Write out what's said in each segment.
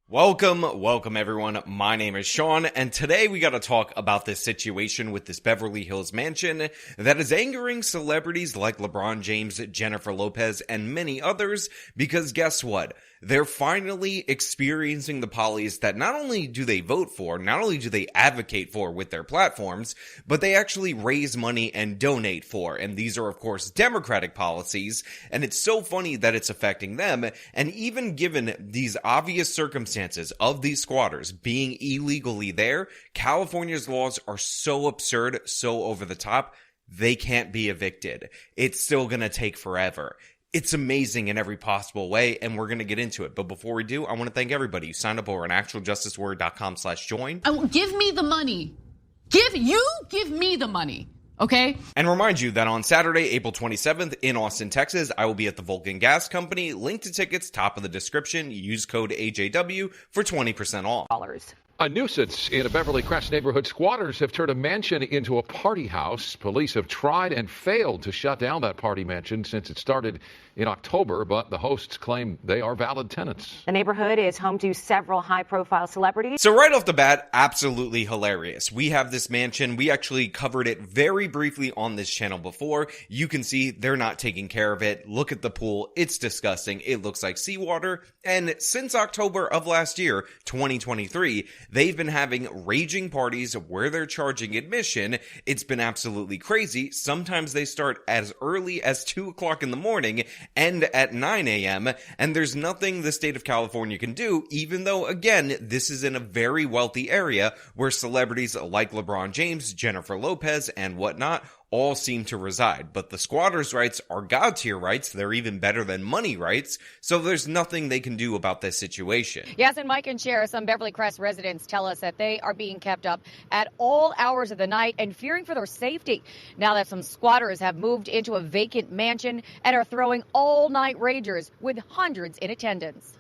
Welcome everyone. My name is Sean, and today we gotta talk about this situation with this Beverly Hills mansion that is angering celebrities like LeBron James, Jennifer Lopez, and many others, because guess what? They're finally experiencing the policies that not only do they vote for, not only do they advocate for with their platforms, but they actually raise money and donate for. And these are, of course, Democratic policies, and it's so funny that it's affecting them. And even given these obvious circumstances of these squatters being illegally there, California's laws are so absurd, so over the top, they can't be evicted. It's still gonna take forever. It's amazing in every possible way, and we're going to get into it. But before we do, I want to thank everybody who signed up over on actualjusticeword.com/join. Give me the money. Give me the money. Okay? And remind you that on Saturday, April 27th in Austin, Texas, I will be at the Vulcan Gas Company. Link to tickets, top of the description. Use code AJW for 20% off. A nuisance in a Beverly Crest neighborhood. Squatters have turned a mansion into a party house. Police have tried and failed to shut down that party mansion since it started in October, but the hosts claim they are valid tenants. The neighborhood is home to several high-profile celebrities. So right off the bat, absolutely hilarious. We have this mansion. We actually covered it very briefly on this channel before. You can see they're not taking care of it. Look at the pool. It's disgusting. It looks like seawater. And since October of last year, 2023, they've been having raging parties where they're charging admission. It's been absolutely crazy. Sometimes they start as early as 2 o'clock in the morning and at 9 a.m. And there's nothing the state of California can do, even though, again, this is in a very wealthy area where celebrities like LeBron James, Jennifer Lopez, and whatnot all seem to reside. But the squatters' rights are God tier rights. They're even better than money rights. So there's nothing they can do about this situation. Yes, and Mike and Cher, some Beverly Crest residents tell us that they are being kept up at all hours of the night and fearing for their safety now that some squatters have moved into a vacant mansion and are throwing all-night ragers with hundreds in attendance.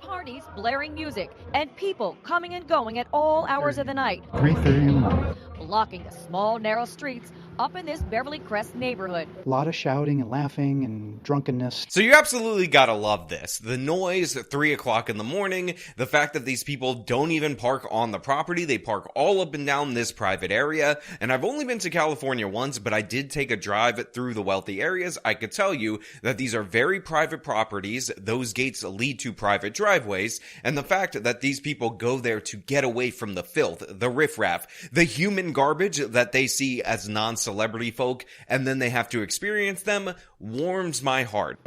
Parties, blaring music, and people coming and going at all hours of the night. 3:30 in the morning. Blocking the small, narrow streets up in this Beverly Crest neighborhood. A lot of shouting and laughing and drunkenness. So you absolutely gotta love this. The noise at 3 o'clock in the morning, the fact that these people don't even park on the property, they park all up and down this private area. And I've only been to California once, but I did take a drive through the wealthy areas. I could tell you that these are very private properties. Those gates lead to private driveways. And the fact that these people go there to get away from the filth, the riffraff, the human garbage that they see as non-celebrity folk, and then they have to experience them, warms my heart.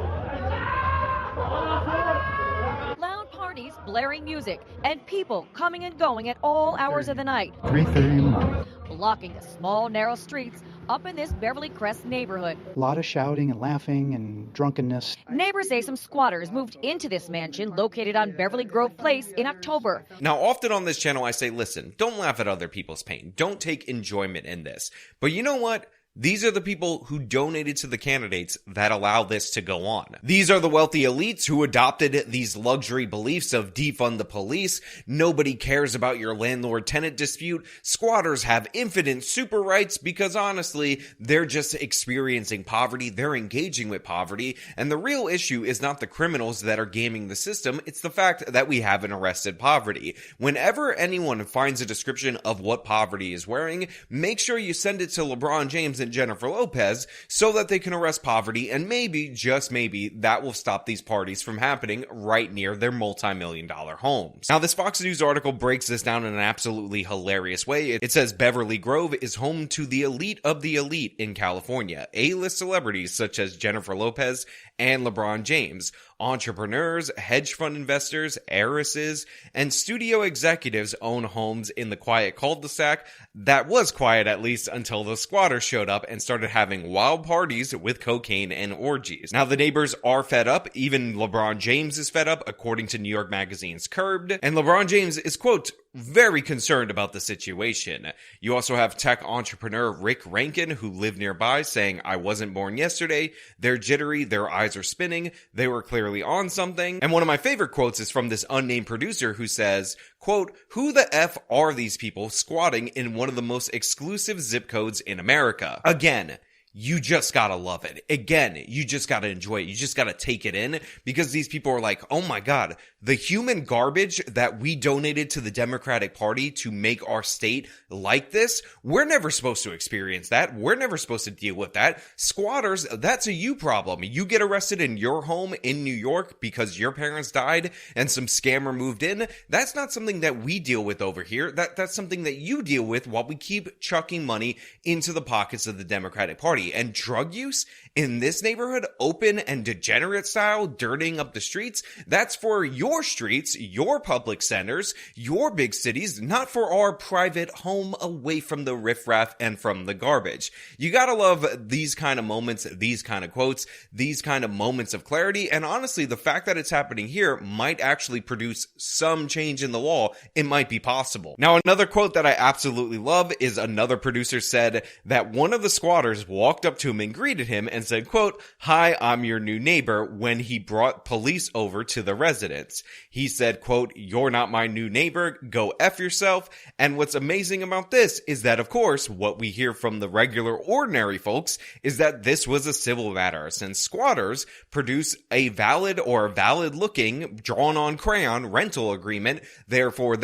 Loud parties, blaring music, and people coming and going at all hours of the night. 3:30 in the morning. Blocking the small, narrow streets up in this Beverly Crest neighborhood. A lot of shouting and laughing and drunkenness. Neighbors say some squatters moved into this mansion located on Beverly Grove Place in October. Now, often on this channel, I say, listen, don't laugh at other people's pain. Don't take enjoyment in this. But you know what? These are the people who donated to the candidates that allow this to go on. These are the wealthy elites who adopted these luxury beliefs of defund the police. Nobody cares about your landlord-tenant dispute. Squatters have infinite super rights because honestly, they're just experiencing poverty. They're engaging with poverty. And the real issue is not the criminals that are gaming the system. It's the fact that we haven't arrested poverty. Whenever anyone finds a description of what poverty is wearing, make sure you send it to LeBron James and Jennifer Lopez so that they can arrest poverty, and maybe, just maybe, that will stop these parties from happening right near their multi-million-dollar homes. Now, this Fox News article breaks this down in an absolutely hilarious way. It says Beverly Grove is home to the elite of the elite in California. A-list celebrities such as Jennifer Lopez and LeBron James, entrepreneurs, hedge fund investors, heiresses, and studio executives own homes in the quiet cul-de-sac that was quiet at least until the squatters showed up and started having wild parties with cocaine and orgies. Now, the neighbors are fed up. Even LeBron James is fed up, according to New York Magazine's Curbed. And LeBron James is, quote, very concerned about the situation. You also have tech entrepreneur Rick Rankin, who lived nearby, saying, I wasn't born yesterday. They're jittery. Their eyes are spinning. They were clearly on something. And one of my favorite quotes is from this unnamed producer who says, quote, who the F are these people squatting in one of the most exclusive zip codes in America? Again, you just gotta love it. Again, you just gotta enjoy it. You just gotta take it in, because these people are like, oh my God, the human garbage that we donated to the Democratic Party to make our state like this, we're never supposed to experience that. We're never supposed to deal with that. Squatters, that's a you problem. You get arrested in your home in New York because your parents died and some scammer moved in. That's not something that we deal with over here. That's something that you deal with while we keep chucking money into the pockets of the Democratic Party. And drug use in this neighborhood, open and degenerate style, dirtying up the streets, that's for your streets, your public centers, your big cities, not for our private home away from the riffraff and from the garbage. You gotta love these kind of moments, these kind of quotes, these kind of moments of clarity, and honestly, the fact that it's happening here might actually produce some change in the law. It might be possible. Now, another quote that I absolutely love is another producer said that one of the squatters walked up to him and greeted him and said, quote, "Hi, I'm your new neighbor," when he brought police over to the residence. He said, quote, "You're not my new neighbor, go F yourself." And what's amazing about this is that, of course, what we hear from the regular ordinary folks is that this was a civil matter, since squatters produce a valid or valid looking, drawn on crayon rental agreement, therefore,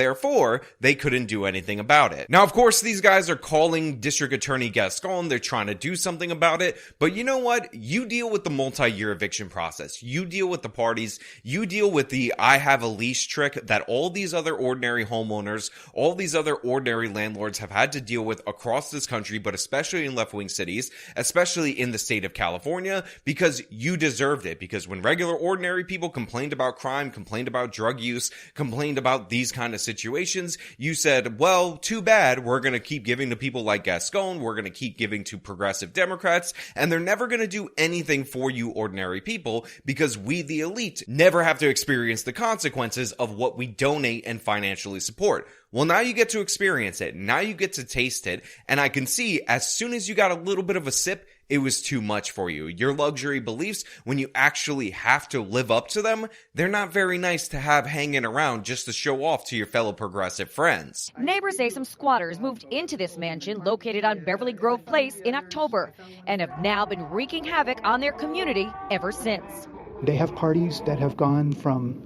they couldn't do anything about it. Now, of course, these guys are calling District Attorney Gascon, they're trying to do something about it, but you know what? You deal with the multi-year eviction process. You deal with the parties. You deal with the I have a lease trick that all these other ordinary homeowners, all these other ordinary landlords have had to deal with across this country, but especially in left-wing cities, especially in the state of California, because you deserved it. Because when regular ordinary people complained about crime, complained about drug use, complained about these kind of situations, you said, well, too bad. We're going to keep giving to people like Gascon. We're going to keep giving to progressive Democrats, and they're never going to do anything for you ordinary people, because we, the elite, never have to experience the consequences of what we donate and financially support. Well, now you get to experience it. Now you get to taste it. And I can see as soon as you got a little bit of a sip, it was too much for you. Your luxury beliefs, when you actually have to live up to them, they're not very nice to have hanging around just to show off to your fellow progressive friends. Neighbors say some squatters moved into this mansion located on Beverly Grove Place in October and have now been wreaking havoc on their community ever since. They have parties that have gone from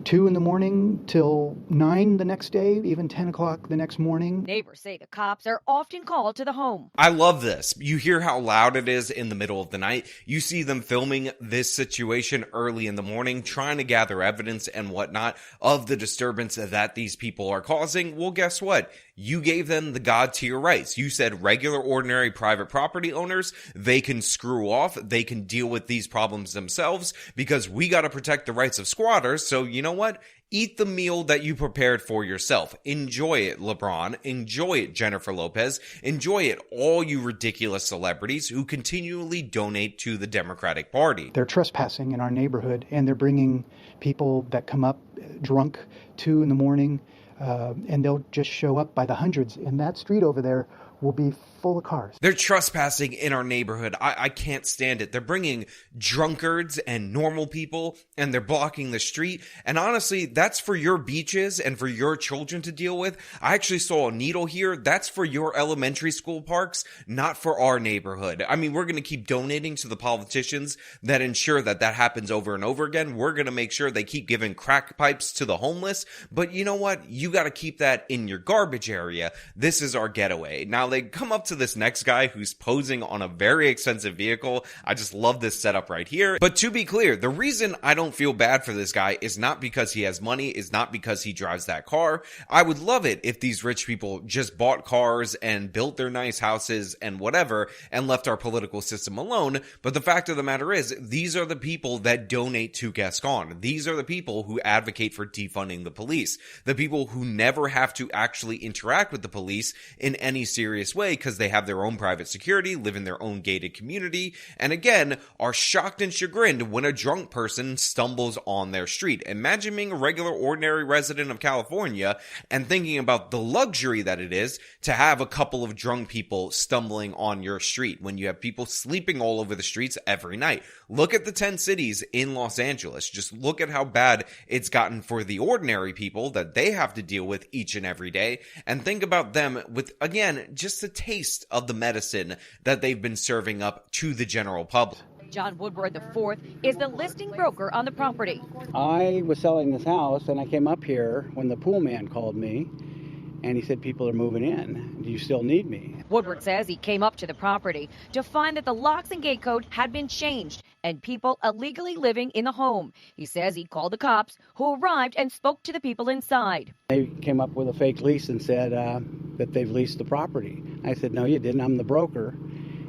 2 in the morning till 9 the next day, even 10 o'clock the next morning. Neighbors say the cops are often called to the home. I love this. You hear how loud it is in the middle of the night. You see them filming this situation early in the morning, trying to gather evidence and whatnot of the disturbance that these people are causing. Well, guess what? You gave them the God tier rights. You said regular, ordinary private property owners, they can screw off. They can deal with these problems themselves, because we got to protect the rights of squatters. So you know what? Eat the meal that you prepared for yourself. Enjoy it, LeBron. Enjoy it, Jennifer Lopez. Enjoy it, all you ridiculous celebrities who continually donate to the Democratic Party. They're trespassing in our neighborhood, and they're bringing people that come up drunk 2 in the morning, and they'll just show up by the hundreds. And that street over there will be full of cars. They're trespassing in our neighborhood. I can't stand it. They're bringing drunkards and normal people, and they're blocking the street. And honestly, that's for your beaches and for your children to deal with. I actually saw a needle here. That's for your elementary school parks, not for our neighborhood. I mean, we're going to keep donating to the politicians that ensure that that happens over and over again. We're going to make sure they keep giving crack pipes to the homeless. But you know what? You got to keep that in your garbage area. This is our getaway. Now, they come up to this next guy who's posing on a very expensive vehicle. I just love this setup right here. But to be clear, the reason I don't feel bad for this guy is not because he has money, is not because he drives that car. I would love it if these rich people just bought cars and built their nice houses and whatever and left our political system alone. But the fact of the matter is, these are the people that donate to Gascon. These are the people who advocate for defunding the police. The people who never have to actually interact with the police in any serious way because they have their own private security, live in their own gated community, and again, are shocked and chagrined when a drunk person stumbles on their street. Imagine being a regular, ordinary resident of California and thinking about the luxury that it is to have a couple of drunk people stumbling on your street when you have people sleeping all over the streets every night. Look at the 10 cities in Los Angeles. Just look at how bad it's gotten for the ordinary people that they have to deal with each and every day, and think about them with, again, just just a taste of the medicine that they've been serving up to the general public. John Woodward IV is the listing broker on the property. I was selling this house, and I came up here when the pool man called me, and he said, people are moving in. Do you still need me? Woodward says he came up to the property to find that the locks and gate code had been changed and people illegally living in the home. He says he called the cops, who arrived and spoke to the people inside. They came up with a fake lease and said that they've leased the property. I said, no, you didn't. I'm the broker.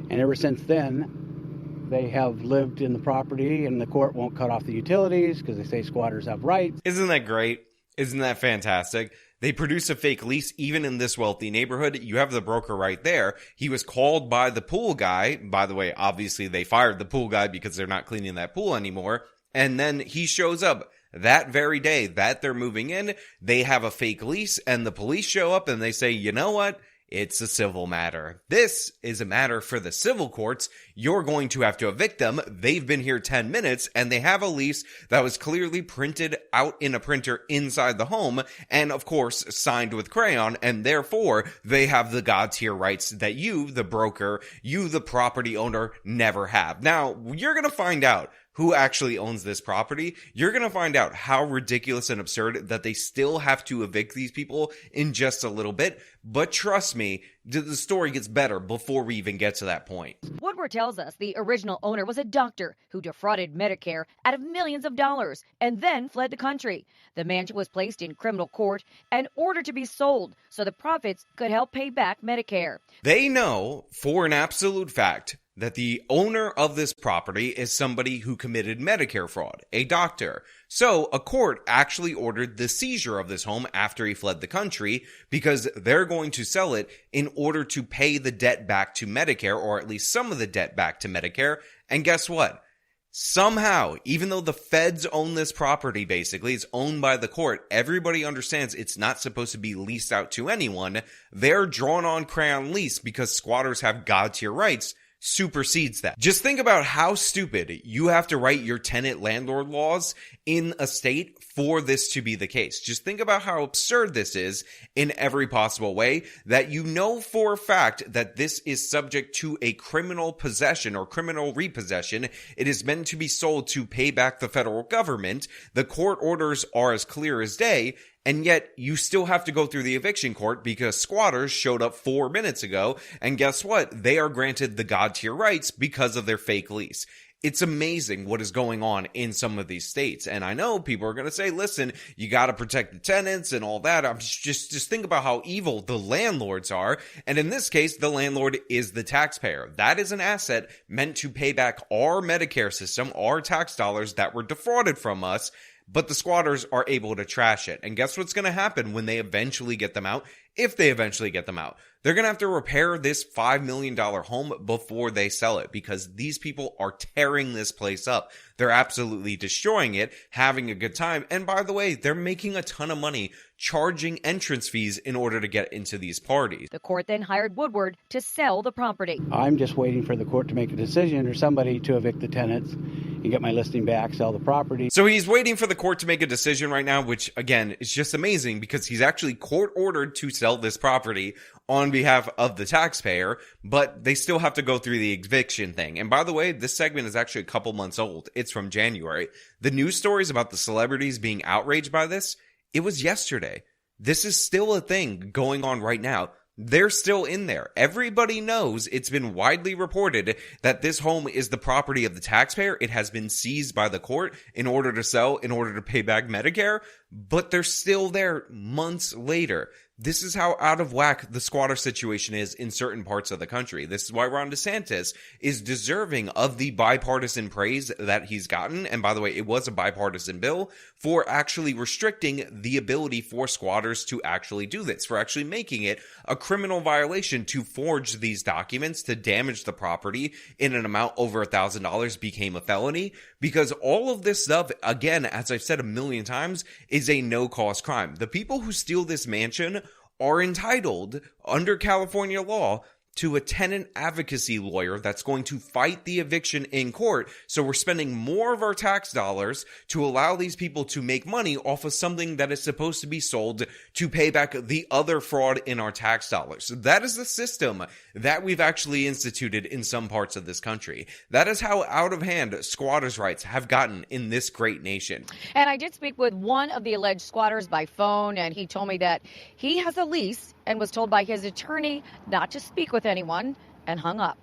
And ever since then, they have lived in the property, and the court won't cut off the utilities because they say squatters have rights. Isn't that great? Isn't that fantastic? They produce a fake lease even in this wealthy neighborhood. You have the broker right there. He was called by the pool guy. By the way, obviously they fired the pool guy because they're not cleaning that pool anymore. And then he shows up that very day that they're moving in. They have a fake lease, and the police show up and they say, you know what? It's a civil matter. This is a matter for the civil courts. You're going to have to evict them. They've been here 10 minutes and they have a lease that was clearly printed out in a printer inside the home and, of course, signed with crayon, and therefore they have the god tier rights that you, the broker, you, the property owner, never have. Now, you're going to find out who actually owns this property. You're going to find out how ridiculous and absurd that they still have to evict these people in just a little bit. But trust me, the story gets better before we even get to that point. Woodward tells us the original owner was a doctor who defrauded Medicare out of millions of dollars and then fled the country. The mansion was placed in criminal court and ordered to be sold so the profits could help pay back Medicare. They know for an absolute fact that the owner of this property is somebody who committed Medicare fraud, a doctor. So a court actually ordered the seizure of this home after he fled the country because they're going to sell it in order to pay the debt back to Medicare, or at least some of the debt back to Medicare. And guess what? Somehow, even though the feds own this property, basically, it's owned by the court, everybody understands it's not supposed to be leased out to anyone. Their drawn-on crayon lease, because squatters have god-tier rights, supersedes that. Just think about how stupid you have to write your tenant landlord laws in a state for this to be the case. Just think about how absurd this is in every possible way, that you know for a fact that this is subject to a criminal possession or criminal repossession. It is meant to be sold to pay back the federal government. The court orders are as clear as day. And yet, you still have to go through the eviction court because squatters showed up 4 minutes ago, and guess what? They are granted the god-tier rights because of their fake lease. It's amazing what is going on in some of these states. And I know people are going to say, listen, you got to protect the tenants and all that. I'm just think about how evil the landlords are. And in this case, the landlord is the taxpayer. That is an asset meant to pay back our Medicare system, our tax dollars that were defrauded from us. But the squatters are able to trash it. And guess what's going to happen when they eventually get them out? If they eventually get them out, they're going to have to repair this $5 million home before they sell it, because these people are tearing this place up. They're absolutely destroying it, having a good time. And by the way, they're making a ton of money charging entrance fees in order to get into these parties. The court then hired Woodward to sell the property. I'm just waiting for the court to make a decision or somebody to evict the tenants and get my listing back, sell the property. So he's waiting for the court to make a decision right now, which again is just amazing because he's actually court ordered to sell this property on behalf of the taxpayer, but they still have to go through the eviction thing. And by the way, this segment is actually a couple months old. It's from January. The news stories about the celebrities being outraged by this, it was yesterday. This is still a thing going on right now. They're still in there. Everybody knows, it's been widely reported that this home is the property of the taxpayer. It has been seized by the court in order to sell, in order to pay back Medicare, but they're still there months later. This is how out of whack the squatter situation is in certain parts of the country. This is why Ron DeSantis is deserving of the bipartisan praise that he's gotten. And by the way, it was a bipartisan bill for actually restricting the ability for squatters to actually do this, for actually making it a criminal violation to forge these documents to damage the property in an amount over $1,000 became a felony, because all of this stuff, again, as I've said a million times, is a no-cost crime. The people who steal this mansion are entitled, under California law, to a tenant advocacy lawyer that's going to fight the eviction in court. So we're spending more of our tax dollars to allow these people to make money off of something that is supposed to be sold to pay back the other fraud in our tax dollars. That is the system that we've actually instituted in some parts of this country. That is how out of hand squatters' rights have gotten in this great nation. And I did speak with one of the alleged squatters by phone, and he told me that he has a lease and was told by his attorney not to speak with anyone and hung up.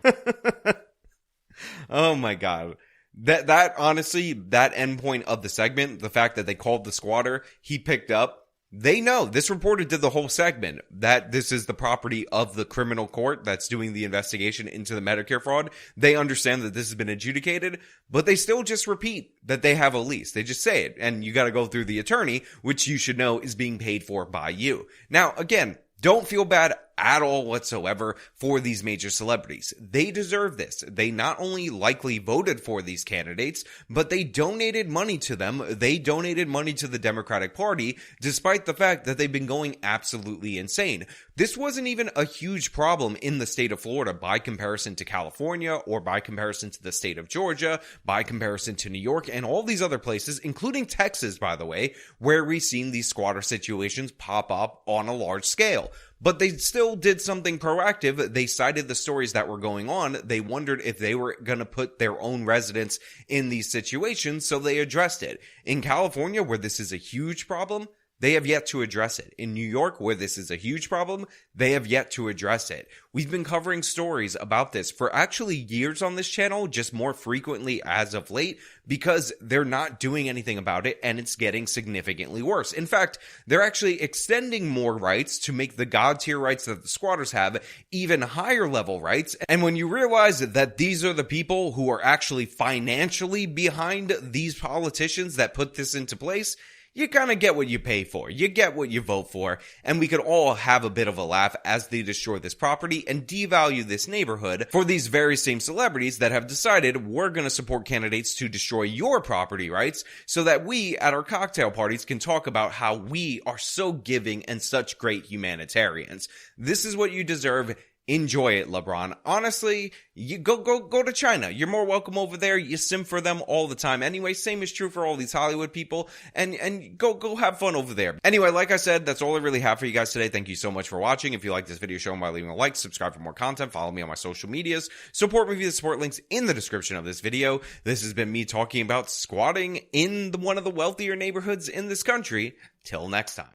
Oh my God. That honestly, that end point of the segment, the fact that they called the squatter, he picked up. They know, this reporter did the whole segment, that this is the property of the criminal court that's doing the investigation into the Medicare fraud. They understand that this has been adjudicated, but they still just repeat that they have a lease. They just say it, and you got to go through the attorney, which you should know is being paid for by you. Now, again, don't feel bad at all whatsoever for these major celebrities. They deserve this. They not only likely voted for these candidates, but they donated money to them. They donated money to the Democratic Party, despite the fact that they've been going absolutely insane. This wasn't even a huge problem in the state of Florida by comparison to California, or by comparison to the state of Georgia, by comparison to New York, and all these other places, including Texas, by the way, where we've seen these squatter situations pop up on a large scale. But they still did something proactive. They cited the stories that were going on. They wondered if they were going to put their own residents in these situations, so they addressed it. In California, where this is a huge problem, they have yet to address it. In New York, where this is a huge problem, they have yet to address it. We've been covering stories about this for actually years on this channel, just more frequently as of late, because they're not doing anything about it, and it's getting significantly worse. In fact, they're actually extending more rights to make the God tier rights that the squatters have even higher level rights. And when you realize that these are the people who are actually financially behind these politicians that put this into place, you kind of get what you pay for. You get what you vote for. And we could all have a bit of a laugh as they destroy this property and devalue this neighborhood for these very same celebrities that have decided we're going to support candidates to destroy your property rights so that we at our cocktail parties can talk about how we are so giving and such great humanitarians. This is what you deserve. Enjoy it, LeBron. Honestly, you go to China. You're more welcome over there. You sim for them all the time. Anyway, same is true for all these Hollywood people. And go have fun over there. Anyway, like I said, that's all I really have for you guys today. Thank you so much for watching. If you like this video, show them by leaving a like, subscribe for more content, follow me on my social medias, support me via the support links in the description of this video. This has been me talking about squatting in one of the wealthier neighborhoods in this country. Till next time.